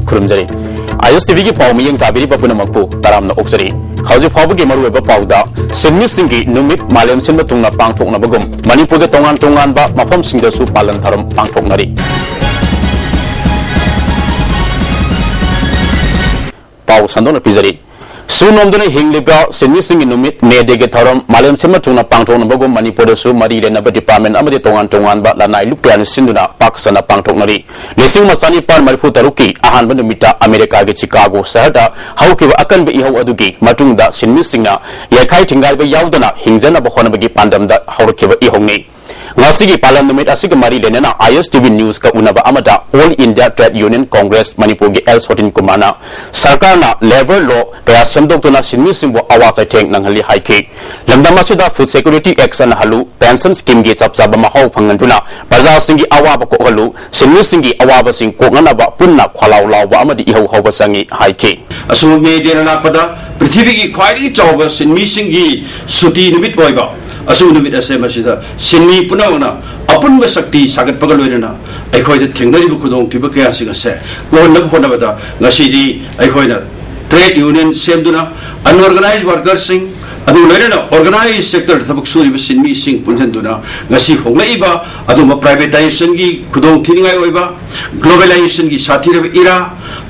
खुरुमजरी ISTV की पाव मियंग ताबिरी पपुन मकपु तरामना ओक्सरी हौजी फाबु के मरुएबा पाउदा Sydney सिंगी नुमित मालेम सिनबा तुंगना पांगथोकना बगुम Manipur के तोंगान तोंगानबा मफम सिंगदसु पालन थरम पांगथोकनारी पाव संदोना पिजरी सुनोमदुना हिंगलिबा सिडनी सिंगी नुमित मेदेगे थरम मालेम सिनबा तुंगना पांगथोकना बगुम मणिपुर सु मरी लेनबा डिपार्टमेंट अमदि तोंगान तोंगानबा लानाय लुप्यान सिंदुना पाकसना पांगथोकनारी लिसिंग मसानी पान मरिफु तरुकी अहानबा नुमिता अमेरिका के चिकागो शहरदा हौकिबा अकनबा इहौ अदुगी मतुंगदा सिडनी सिंगना याखाई थिंगाइबा याउदना हिंगजनबा होनबगी पांडमदा हौरकिबा इहौनी ngasi palan numit asig mari lenena ISTV news ka unaba amada All India Trade Union Congress Manipur gi L14 kumana sarkar na level law kaya semdok tuna sinmi simbo awasai theng nanghali haiki lamdama sida food security act an halu pension scheme gi chapchaba mahau phanganduna bajar singi awaba ko halu sinmi singi awaba sing ko nganaba punna khalaw lawba amadi ihau hawba sangi haiki asu me derana pada prithvi gi khwairi chawba sinmi singi suti numit oiba asu numit ase masida sinmi punauna apun ba sakti sagat pagaloina aikhoida thengnari bu khudong tiba kaya singa se ko nab honabada ngasidi aikhoina trade union semduna unorganized workers sing adu loina organized sector thabuk suri ba sinmi sing punjanduna ngasi honglaiba adu ma privatization gi khudong thiningai oiba globalization gi sathira era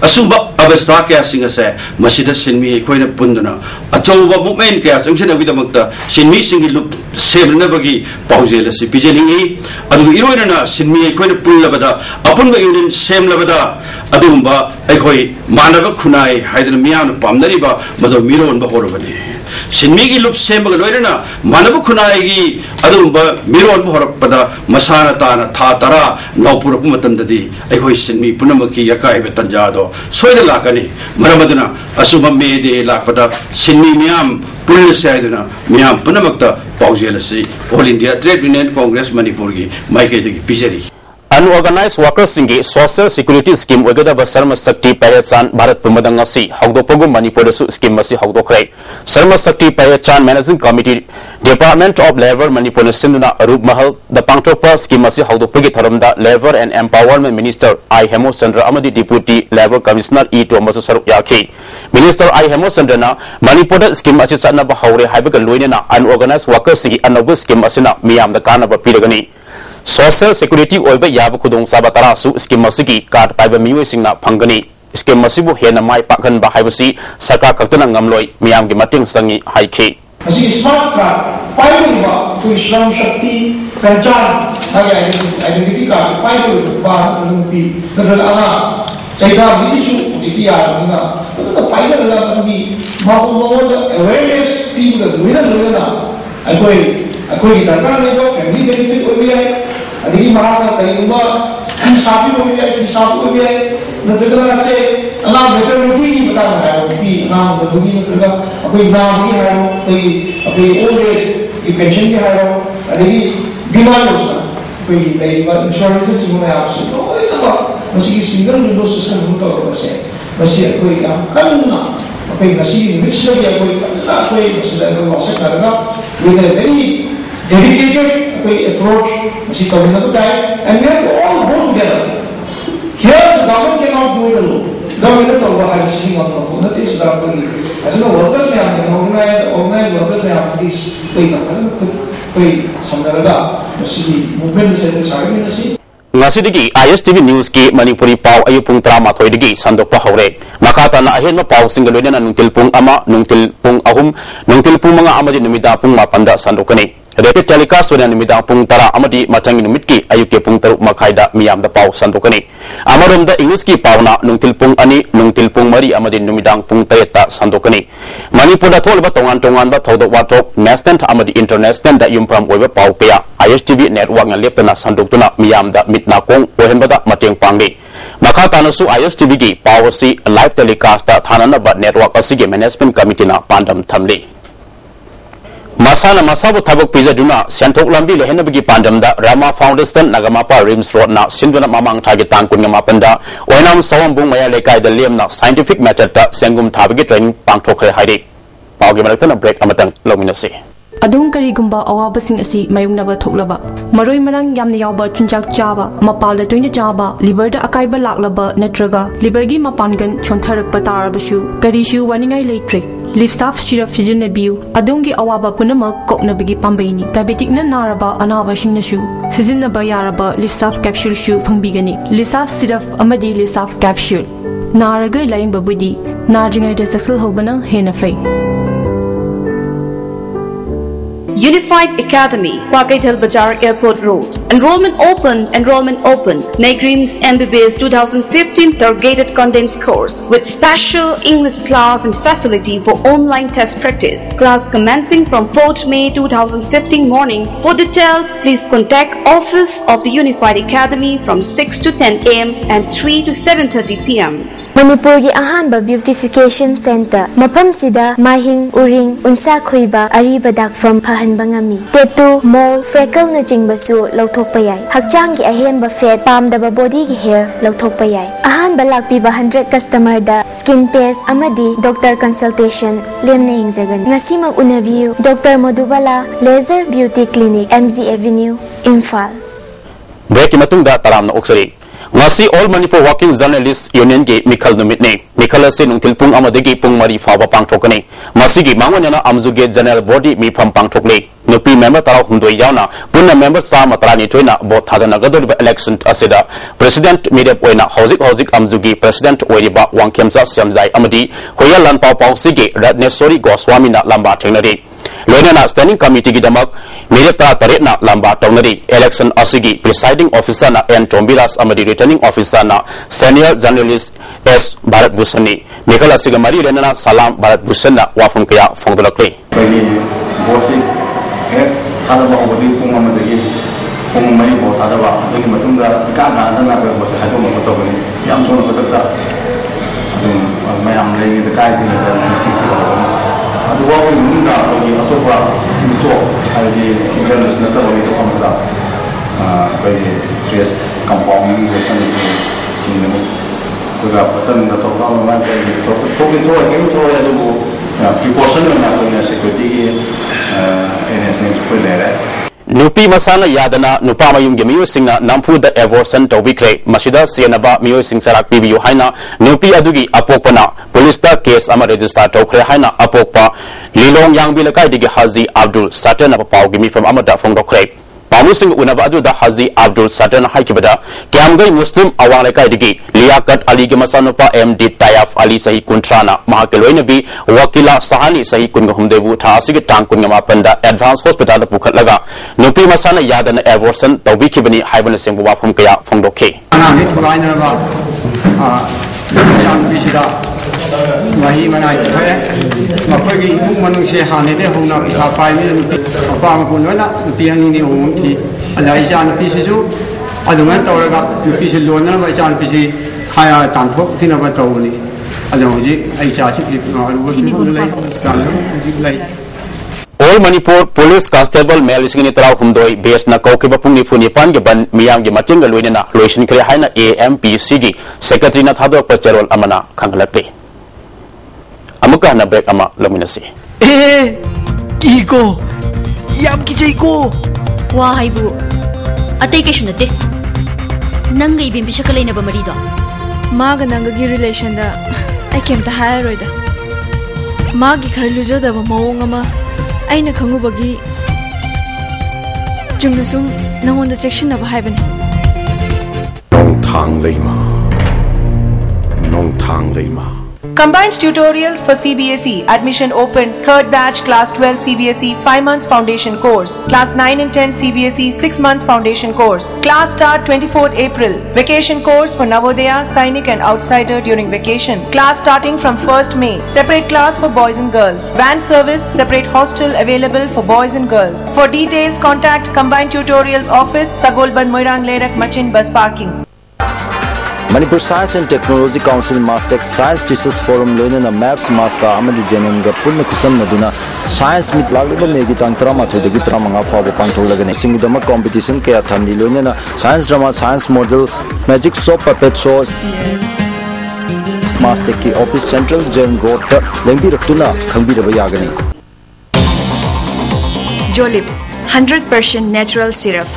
asumba abasta kaya singa se masida sinmi aikhoina punduna achauba movement kaya sangchena bidamakta sinmi singi lup semna bagi paujel si pijeningi adu iroina sinmi aikhoina pullabada apunba union semlabada adumba aikhoi manaba khunai haidana miyam pamnariba mado miron ba horobani sinmi gi lup semba loirana manaba khunai gi adumba miron ba horakpada masana tana tha tara ngaupurak matamdadi aikhoi sinmi punamaki yakai betanjado soida lakani maramaduna asuma mede lakpada sinmi miyam पुलिसयादुना मियाम पुनमक्ता पाउजेलसी all India trade union congress Manipur की माइकेदगी पिजरी unorganized workers सिंगी social security scheme ओगदब शर्मा शक्ति पैरेचान भारत पुमदंगसी हौदोपगु मणिपुर स्कीम मसी हौदोखरे शर्मा शक्ति पैरेचान managing committee department of labour Manipur सिंदुना अरूप महल द पांगथोकपा स्कीम मसी हौदोपगी थरमदा लेबर एंड एम्पावरमेंट मिनिस्टर आई हेमोचंद्र अमदी डिप्यूटी लेबर कमिश्नर ई टोमस सरुक याखी मिनिस्टर आई हेमोचंद्रना मणिपुर स्कीम असी चनब हौरे हाइबग लोइनेना अनऑर्गेनाइज्ड वर्कर्स सिंगी अनौब स्कीम असिना मियाम द कानब पिरगनी सोशल सिक्योरिटी ओइबा याब खुदोंग साबा तरासु स्कीम मसिगी कार्ड पाइबा मियोइसिंगना फंगनी स्कीम मसिबु हेना माइ पाखन बा हाइबसी सरकार खक्तना ngamloi मियाम गी मटिंग संगी हाइखे मसि स्मार्ट कार्ड पाइबा तो श्रम शक्ति पहचान आइडेंटिटी कार्ड पाइबा अनुपी नदल आना सैदा मिदिसु जितिया निना तो पाइबा लबी माबो अवेयरनेस टीम द लोइना अखोई दरकार में तो फैमिली बेनिफिट हो गया है अभी महाराज तैयबा शादी हो गया है शादी हो गया है नजर से अल्लाह बेटर रोटी नहीं बता रहा है कि नाम बदूनी में करगा कोई नाम भी है कोई अपनी ओल्ड एज की पेंशन भी है अभी बीमार होता कोई तैयबा इंश्योरेंस से मैं आपसे तो ऐसा मसी सिंगल विंडो सिस्टम होता है वैसे वैसे कोई करना कोई मसी मिस हो गया कोई मसला कोई वाशक करेगा with a very dedicated approach, and we have to all go together. Here, the government cannot do it alone. Government of the sitting on the phone, that is the as the workers may have organized workers may have this movement is a Ngasidigi ISTV news ki Manipuri pau ayu pung trama thoidigi sandok pa hore makata na ahen ma pau singalwena na nungtil pung ama nungtil pung ahum nungtil pung mga amadi numida pung mapanda sandokani rapid telecast wena numida pung tara amadi matangi numitki ayuke pung taruk makhaida miyam da pau sandokani amarom da English ki pau na nungtil pung ani nungtil pung mari amadi numidang pung tayeta sandokani Manipur da tholba tongan ba thodok watok national amadi international da yumpram oiba pau peya ISTV network nga leptana sandokuna miyam da mitna kong ohenbada mateng pangni makata nasu ISTV gi pawasi live telecast ta thanana ba network asige management committee na pandam thamli masana masabu thabak pijaduna senthok lambi lehenabgi pandam da Rama Foundation Nagamapa Rims Road na sinduna mamang target tan kun mapanda oinam sawambung maya lekai da lemna scientific method ta sengum thabagi training pangthokre haide pawgi malakna break amatang lominasi Adung karigumba awabasing asi mayungnaba thoklaba maroi marang yamna yawba chunjak chaba mapalda toina chaba liver da akaiba laklaba natraga liver gi mapangan chontharakpa tarabashu karishu waningai leitre Lifsaf syrup sijunabiu adungi awaba punama koknabigi pambaini diabetic na naraba anaba singnasu sizinaba yaraba Lifsaf capsule shu phangbigani Lifsaf syrup amadi Lifsaf capsule naraga laying babudi narjingai da saksal hobana hena fai Unified Academy, Kwakaital Bajar Airport Road. Enrollment open. Negrims MBBS 2015 targeted condensed course with special English class and facility for online test practice. Class commencing from 4th May 2015 morning. For details, please contact Office of the Unified Academy from 6 to 10 am and 3 to 7:30 pm. Manipuri Ahanba Beautification Center Mapam Sida Mahing Uring Unsa Khoiba Ariba Dakfam Pahan Bangami Tattoo Mole Freckle na Jingbasu Lautok Payai Hakjang gi ahenba fat palm daba body gi hair Lautok Payai Ahanba lakpiba 100 customer da skin test amadi doctor consultation lemna hingzagan ngasi mag unabiu Dr. Madhubala Laser Beauty Clinic MZ Avenue Imphal Break matungda taramna oksari ngasi All Manipur Working Journalists Union gi Mikhal numit ne Mikhal ase nungtil pung amadegi pung mari fawa pangthokani masigi mangwana amzuge general body mi pham pangthokle nupi member taraw humdoi yauna punna member sa matrani toina bot thadana gadol election asida president media oina hojik amzugi president oiriba wangkemsa syamjai amadi hoyalan paw paw sige ratnesori goswami na lamba thengnari loinana standing committee gi damak media tare na lamba tawnari election asigi presiding officer na N Tombilas amadi returning officer na senior journalist S Bharat Bhusani Mikhal asiga mari renana salam Bharat Bhushan na wafung kaya phongdolakle Tadaba wadi pung amadagi pung mai bo tadaba adagi matungda ka na na ba bo sa hado mo to bani yam thona ko ta adum mayam lei da kai din da na si ba adu wa ko munda ko ni to ba ni to ai international na ta bo ni to amata ko ni yes kampong ni chan ni tingani ko ga patan na to ba ma ka ni to ya do precaution na ko ni security Nupi masana yadana nupa mayum ge miyo singna nampu da abortion to bikre masida sienaba miyo sing sarak pibiyo haina nupi adugi apokpana police da case ama register to kre haina apokpa lilong yang bilakai digi Haji Abdul Satan apa pau gimi from amada from dokre pamusing unaba adu da Haji Abdul Satan haikibada kyamgai muslim awang lekai digi liakat ali ge masanupa MD Tayaf Ali sahi kuntrana mahakeloi bi wakila sahani sahi kun humdebu tha asigi tang kun ngama panda advance hospital da pukhat laga nupi masana yadana abortion tawbi kibani haibana sengbu wafum kaya phongdokhe ana ni thulaina ba jam bisida wahi manai thaya makogi imung manung se hane de hona pha pai ni nupi apa ma kun na nupi ani ni hom thi alai jan pi sisu adungan tawraga nupi se lona ba jan pi si khaya tan thok thina ba tawni adoji ai cha si ru ki lai kan lai All Manipur Police Constable Mel Isingini Tarau Humdoi base na Kaukiba Pungni Funipan Gaban Miyam gi Matinga Luinana Loishin Kre Haina AMPC gi Secretary na Thado Pacherol Amana Kanglatri Amuka na break ama laminasi Iko Yam ki Jaiko Wah haibu Atay kay sunate Nanga ibim bishakalay na ba marido Maga nanga gi relation da I came to hire roida Magi kharlujo da ba mawong ama aina khangubagi junglusung nangonda section na bahai bani nong thang leima Combined tutorials for CBSE. Admission open. 3rd batch Class 12 CBSE 5 months foundation course. Class 9 and 10 CBSE 6 months foundation course. Class start 24th April. Vacation course for Navodaya, Sainik and Outsider during vacation. Class starting from 1st May. Separate class for boys and girls. Van service, separate hostel available for boys and girls. For details contact Combined Tutorials Office, Sagolban Moirang Lerak Machin Bus Parking. Manipur Science and Technology Council Mastec Science Teachers Forum Loinana Maps Maska Amadi Jenenga Punna Kusam Naduna Science Meet Lagba Megi Tang Trama Thedagi Tramanga Fawa Pantolagani Singidama competition Kaya Thandi Loinana Science Drama Science Model Magic Soap Puppet Show Mastec Ki Office Central Jen Road Lengbi Raktuna Khambiraba Yagani Jolib 100% natural syrup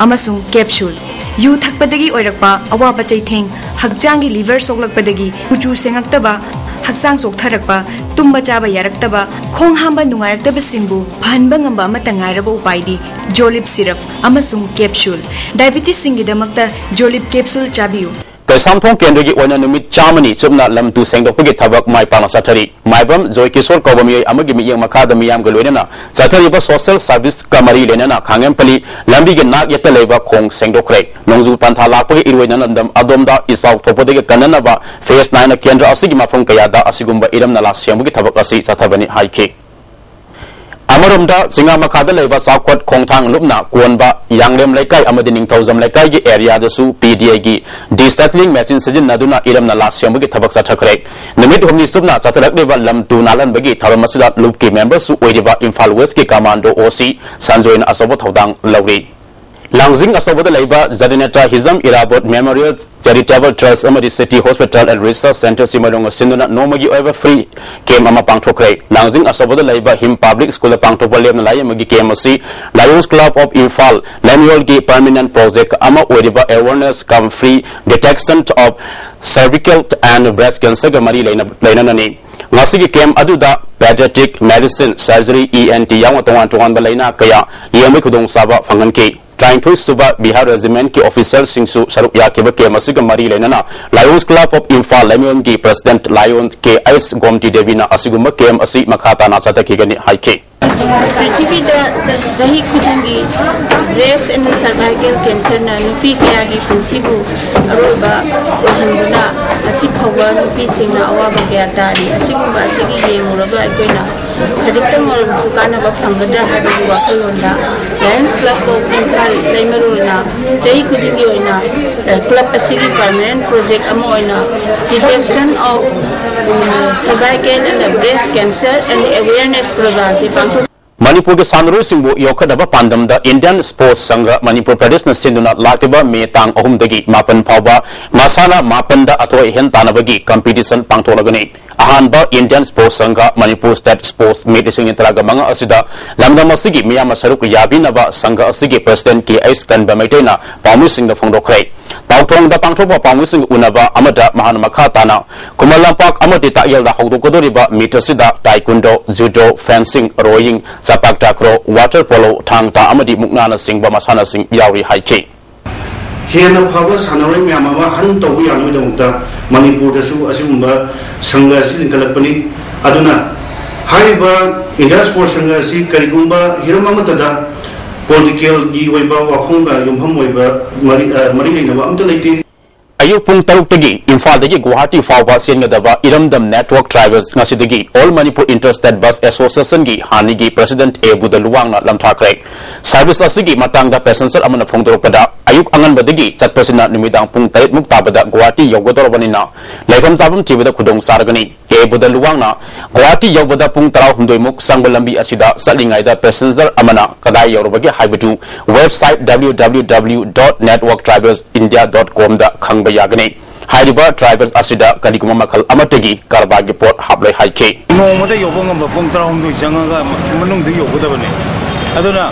amasung capsule yu thakpadagi oirakpa awaba chaitheng hakjangi liver soklakpadagi kuchu sengaktaba haksang soktharakpa tumba chaba yaraktaba khong hamba nungairakta singbu phanba ngamba amata ngairaba upaidi Jolib syrup amasung capsule diabetes singidamakta Jolib capsule chabiu Samthong Kendra gi wana numit chamani chumna lam tu sengdok pagi thabak mai pang sathari maibam joy kisor kobami amagi mi yang makada miyam galwena sathari ba social service kamari lenana khangem pali lambi gi nak yata leba khong sengdok kre nongju pantha lakpagi irwena nandam adomda isau thopodege kanana ba phase 9 kendra asigi mafam kayada asigumba iram nala siamugi thabak asi sathabani haike Amarumda singa makada leba sakwat khongthang lupna kuanba yanglem laikai amadi ningthauzam laikai gi area da su PDA gi desettling machine sijin naduna iram nala siamugi thabak sathakre nimit humni subna satharak leba lam tu nalan bagi tharamasilat loop ki member su oidiba Imphal West ki commando OC sanjoin asobo thodang lawri Langzing asobada laiba Zadineta Hizam Irabot Memorial Charitable Trust amadi City Hospital and Research Center simadong sinduna nomagi over free came ama pangthokre Langzing asobada laiba Him Public School pangthopalem lai magi KMC Lions Club of Imphal Lemuel gi permanent project ama oidiba awareness come free detection of cervical and breast cancer gamari lainanani ngasigi kem aduda pediatric medicine surgery ENT yang tongan balaina kaya yemi khudong saba phanganki trying to suba Bihar Regiment ki official singsu saruk ya ke bake masiga mari lenana Lions Club of Imphal Lemon ki President Lions ke Ice Gomti Devina asiguma kem asi makhata na chata ki gani haike पृथ्वी दही खुदी breast and cervical cancer नुपी क्या की पुंसीबू अरोबा ओहनबना असि फौबा नुपी सिंगना अवाबा क्या तारी असिगुबा असिगी येमुरगा अइकोइना खजिक्तंग ओरबसु कानबा फंगदरा हाबगी वाखलोंदा लायंस क्लब ऑफ इम्फाल लेमरुना दही खुदी की ओइना क्लब असिगी परमानेंट प्रोजेक्ट अमा ओइना detection of cervical and breast cancer and awareness program से Manipur ke sanru singbu yokadaba pandam da Indian Sports Sangha Manipur Pradesh na sinduna lakiba me tang ahum dagi mapan phawba masala mapan da athoi hen tanabagi competition pangtholagani ahanba Indian Sports Sangha Manipur State Sports Meet sing intaraga manga asida lamdam asigi miyama saruk yabinaba sangha asigi president ki ais kan bamaitena pawmi sing da phongdokrai Tautrong da pangthopa pawmi sing unaba amada mahan makhatana kumalampak amati ta'yal da hogdokodoriba meet asida taekwondo judo fencing rowing Zapak Takro, water polo, tang ta amadi muknana sing bamasana sing yauri haike. Hena Pava Sanari Yamama Hanto Yanudamta, Manipur the Su Asumba, Sanga Sin Kalapani, Aduna, Haiba, Indian Sports Sanga Si, Karigumba, Hiramatada, Political Giweba, Wakunga, Yumhamweba, Marina, Amtalati. Ayuk pung taruk tagi Imphal dagi Guwahati fawba siengadaba Iramdam Network Tribals ngasidagi All Manipur Interstate Bus Association gi hanigi President Budaluwang na lamthakre service asigi matangda passenger amana phongdorpada ayuk angan badagi chatpasina nimidang pung 8 muktabada Guwahati yogdorobanina leifam sabam tibada khudong sargani Budaluwang na Guwahati yogda pung 12 muk sangbalambi asida salingaida passenger amana kadai yorobagi haibatu website www.networktribalsindia.com da Yagani Haidiba tribals asida kadiguma makal amatagi karbagi port hablai haike no mode yobong bapong traum du janga manung du yobudabane aduna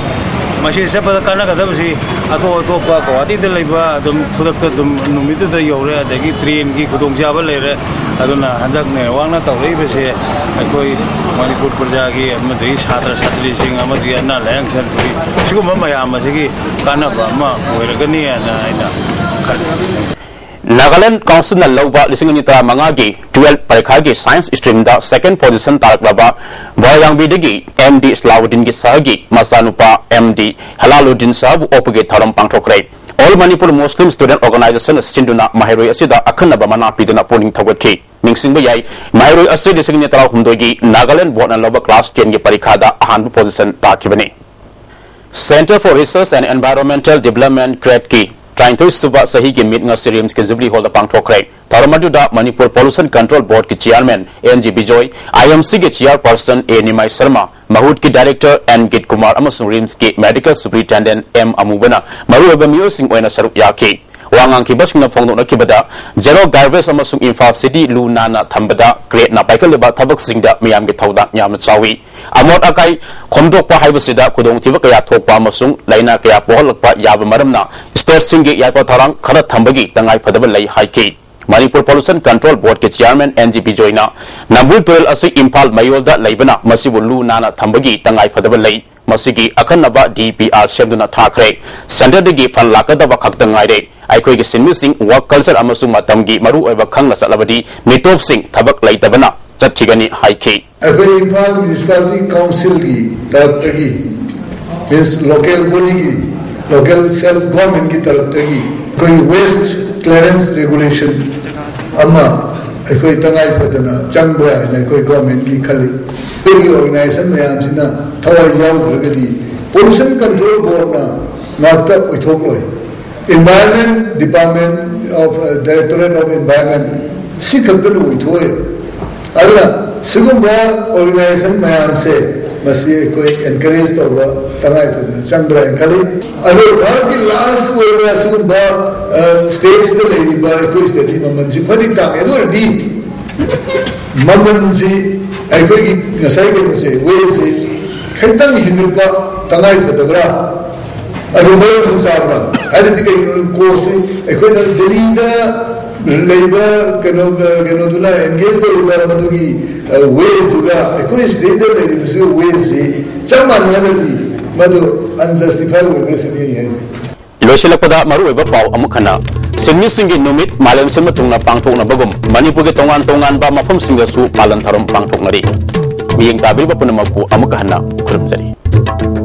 masi sepa kana kadabsi ato pa ko ati de leiba dum thudak dum numitu da yore adagi train ki khudong jaba lere aduna handak ne wangna tawrei bese akoi Manipur praja gi amadi chhatra chhatri sing amadi na lang than puri siguma mayam asigi kana ba ma oiragani na ina Nagaland Council na lawba lisingani tara mangagi 12 parikha science stream da second position taraklaba Boyang bidagi MD Slawuddin gi sahagi masanupa MD Halaluddin sabu opage tharam pangthokrai All Manipur Muslim Student Organization sinduna mahiroi asida akhanaba mana piduna polling thawatki mingsingba yai mahiroi asida lisingani tara humdogi Nagaland board na lawba class 10 gi parikha da ahanbu position takibani Center for Research and Environmental Development Kretki trying to suba sahi ki meet nga seriums ke Jubilee Hall da pangthokrai taramadu da Manipur Pollution Control Board ki chairman NG Bijoy IMC ke chairperson Nimai Sharma Mahut ki director N Git Kumar amasung RIMS ki medical superintendent M Amubana maru eba mio sing oina saruk yaki wangang kibasing na fongdo na kibada zero garbage amasung Imphal City lu nana thambada create na paikaleba thabak singda miyam gi thauda nyam chawi amot akai khomdok pa haibasida kudong tiba kaya thokpa amasung laina kaya poholakpa yaba maramna state singi yaipa tharang khara thambagi tangai phadaba lai haiki Manipur Pollution Control Board के chairman NGP जोइना नंबुल तोयल असु इम्फाल मयोलदा लैबना मसिबु लू नाना थंबगी तंगाई फदब लै मसिगी अखन्नबा DPR सेमदुना थाखरे सेंटरदगी fun लाकदबा खक्तंगाइरे आइखोइगी सिनमिसिंग work culture अमसु मतमगी मरु ओइबा खंगला सलबदी मिटोप Singh थबक लैतबना चटखिगनी हाइखी अखोइ Imphal municipality council की तरफतगी इस local body की local self government की तरफतगी कोई waste clearance regulation अमा अखोई तंगाई पदना चंग्रा ने कोई गवर्नमेंट की खली कोई ऑर्गेनाइजेशन में आमसिना थवा याउद्रगदी पोल्यूशन कंट्रोल बोर्ड ना नाता उठोलोय environment department of directorate of environment सिखबन उठोय अगला सिगुम्बा ऑर्गेनाइजेशन में आमसे मसी कोई एनकरेज तो हुआ तंगाई पदना चंग्रा खली अगर भारत की लास्ट वेला सिगुम्बा स्टेट्स द लेडी बा कोई स्टेटी ममन जी खदी तांगे दो डी ममन जी अकोई की गसाई के मुझे वे से खतंग हिंदुपा तंगाई पदबरा अगर मैं खुशाबरा हर दिके कोर्स अकोई न दिल्ली दा लेबर कनो दुला एंगेज होगा मधुगी वे दुगा अकोई स्टेट द लेडी मुझे वे से चमन नदी मधु अनजस्टिफाइड एग्रेशन है लोशलपदा मरु ओइबा पाव अमुखना सिंगी सिंगी नुमित मालेम सिम तुंगना पांगथोकना बगुम मणिपुर के तोंगान तोंगान बा मफम सिंगसु पालन थरम पांगथोकनरी मियंग ताबिबा पुनमकु अमुकहना खुरमजरी